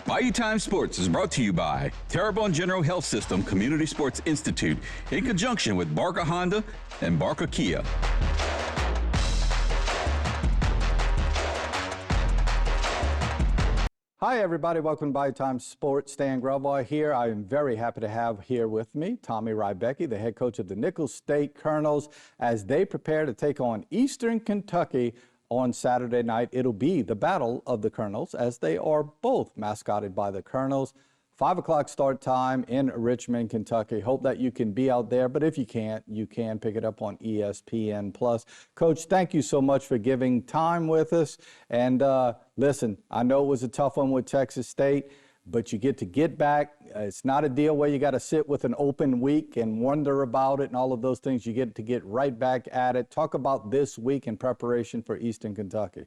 Bayou Time Sports is brought to you by Terrebonne General Health System Community Sports Institute in conjunction with Barker Honda and Barker Kia. Hi everybody, welcome to Bayou Time Sports. Stan Grubauer here. I am very happy to have here with me Tommy Rybacki, the head coach of the Nicholls State Colonels, as they prepare to take on Eastern Kentucky on Saturday night. It'll be the Battle of the Colonels, as they are both mascoted by the Colonels. 5 o'clock start time in Richmond, Kentucky. Hope that you can be out there, but if you can't, you can pick it up on ESPN+. Coach, thank you so much for giving time with us. And listen, I know it was a tough one with Texas State, but you get back. It's not a deal where you got to sit with an open week and wonder about it and all of those things. You get to get right back at it. Talk about this week in preparation for Eastern Kentucky.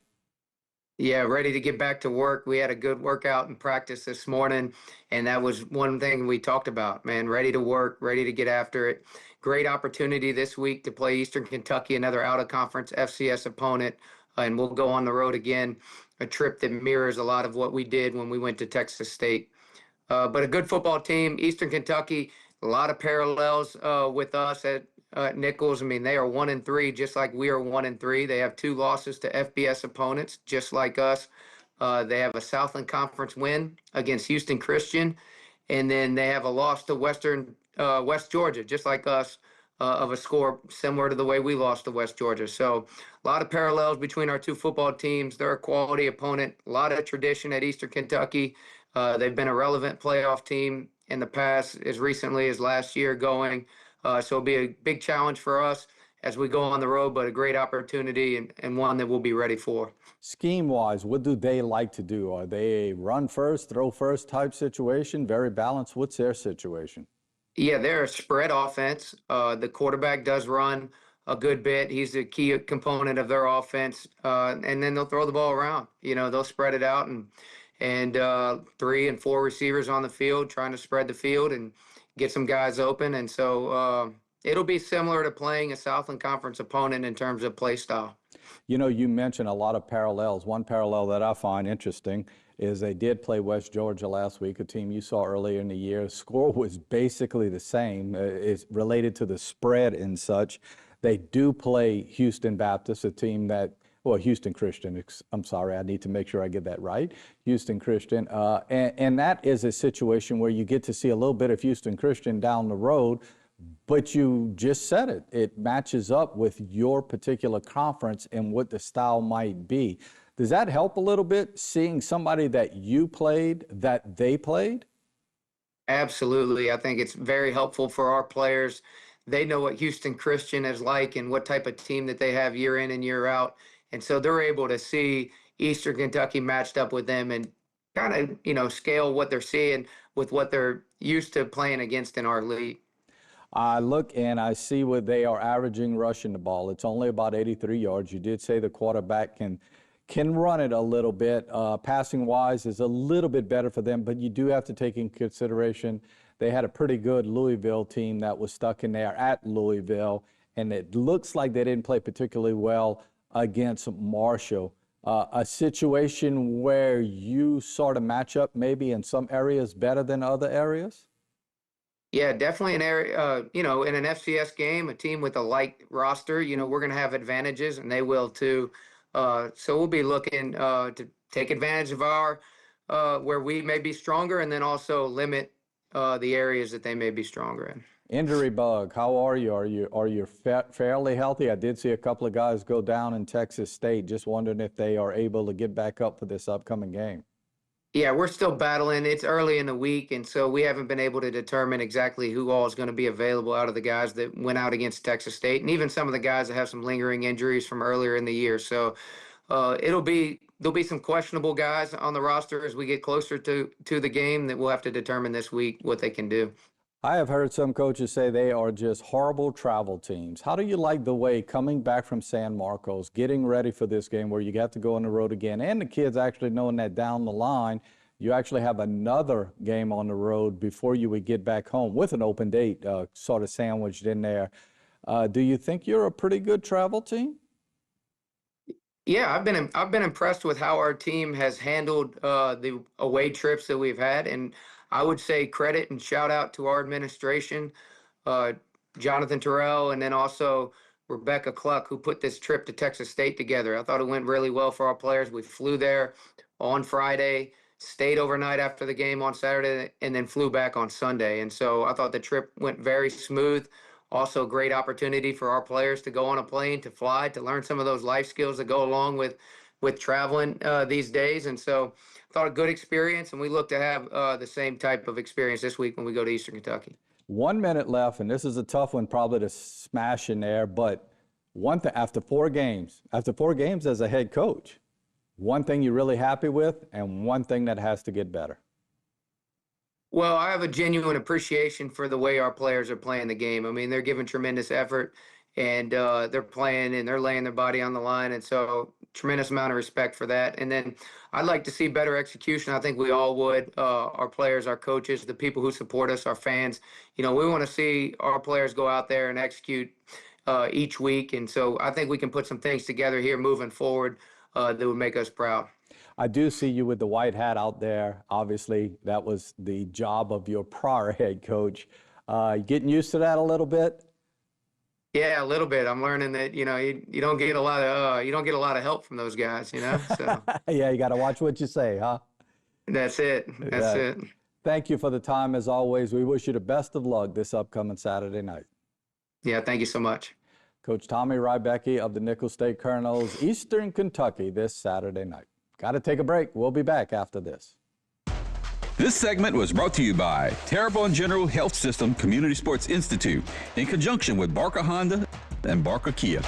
Yeah, ready to get back to work. We had a good workout and practice this morning, and that was one thing we talked about, man. Ready to work, ready to get after it. Great opportunity this week to play Eastern Kentucky, another out-of-conference FCS opponent, and we'll go on the road again, a trip that mirrors a lot of what we did when we went to Texas State. But a good football team, Eastern Kentucky, a lot of parallels with us at Nicholls. I mean, they are 1-3, just like we are 1-3. They have 2 losses to FBS opponents, just like us. They have a Southland Conference win against Houston Christian, and then they have a loss to West Georgia, just like us, of a score similar to the way we lost to West Georgia. So a lot of parallels between our 2 football teams. They're a quality opponent, a lot of tradition at Eastern Kentucky. They've been a relevant playoff team in the past, as recently as last year going. So it'll be a big challenge for us as we go on the road, but a great opportunity and one that we'll be ready for. Scheme-wise, what do they like to do? Are they a run-first, throw-first type situation, very balanced? What's their situation? Yeah, they're a spread offense. The quarterback does run a good bit. He's a key component of their offense. And then they'll throw the ball around. You know, they'll spread it out and 3 and 4 receivers on the field trying to spread the field and get some guys open. And so it'll be similar to playing a Southland Conference opponent in terms of play style. You know, you mentioned a lot of parallels. One parallel that I find interesting is they did play West Georgia last week, a team you saw earlier in the year. Score was basically the same. It's related to the spread and such. They do play Houston Baptist, a team that, well, Houston Christian, I'm sorry, I need to make sure I get that right. Houston Christian, and that is a situation where you get to see a little bit of Houston Christian down the road, but you just said it. It matches up with your particular conference and what the style might be. Does that help a little bit, seeing somebody that you played, that they played? Absolutely. I think it's very helpful for our players. They know what Houston Christian is like and what type of team that they have year in and year out. And so they're able to see Eastern Kentucky matched up with them and kind of, you know, scale what they're seeing with what they're used to playing against in our league. I look and I see what they are averaging rushing the ball. It's only about 83 yards. You did say the quarterback can run it a little bit. Passing-wise is a little bit better for them, but you do have to take in consideration they had a pretty good Louisville team that was stuck in there at Louisville, and it looks like they didn't play particularly well against Marshall. A situation where you sort of match up maybe in some areas better than other areas? Yeah, definitely an area, you know, in an FCS game, a team with a light roster, you know, we're going to have advantages and they will too. So we'll be looking to take advantage of our where we may be stronger and then also limit the areas that they may be stronger in. Injury bug, how are you? Are you fairly healthy? I did see a couple of guys go down in Texas State. Just wondering if they are able to get back up for this upcoming game. Yeah, we're still battling. It's early in the week, and so we haven't been able to determine exactly who all is going to be available out of the guys that went out against Texas State, and even some of the guys that have some lingering injuries from earlier in the year. So there'll be some questionable guys on the roster as we get closer to the game that we'll have to determine this week what they can do. I have heard some coaches say they are just horrible travel teams. How do you like the way coming back from San Marcos, getting ready for this game where you got to go on the road again, and the kids actually knowing that down the line you actually have another game on the road before you would get back home with an open date sort of sandwiched in there. Do you think you're a pretty good travel team? Yeah, I've been impressed with how our team has handled the away trips that we've had, and I would say credit and shout out to our administration, uh, Jonathan Terrell, and then also Rebecca Cluck, who put this trip to Texas State together. I thought it went really well for our players. We flew there on Friday, stayed overnight after the game on Saturday, and then flew back on Sunday. And so I thought the trip went very smooth. Also, great opportunity for our players to go on a plane, to fly, to learn some of those life skills that go along with traveling these days. And so, thought a good experience, and we look to have the same type of experience this week when we go to Eastern Kentucky. 1 minute left, and this is a tough one probably to smash in there, but one thing after 4 games as a head coach, one thing you're really happy with and one thing that has to get better. Well, I have a genuine appreciation for the way our players are playing the game. I mean, they're giving tremendous effort, and they're playing and they're laying their body on the line. And so, tremendous amount of respect for that. And then I'd like to see better execution. I think we all would. Our players, our coaches, the people who support us, our fans. You know, we want to see our players go out there and execute each week. And so, I think we can put some things together here moving forward that would make us proud. I do see you with the white hat out there. Obviously, that was the job of your prior head coach. Getting used to that a little bit? Yeah, a little bit. I'm learning that, you know, you don't get a lot of help from those guys, you know. So Yeah, you got to watch what you say, huh? that's it. That's it. Thank you for the time as always. We wish you the best of luck this upcoming Saturday night. Yeah, thank you so much. Coach Tommy Rybacki of the Nicholls State Colonels, Eastern Kentucky this Saturday night. Got to take a break. We'll be back after this. This segment was brought to you by Terrebonne General Health System Community Sports Institute in conjunction with Barker Honda and Barker Kia.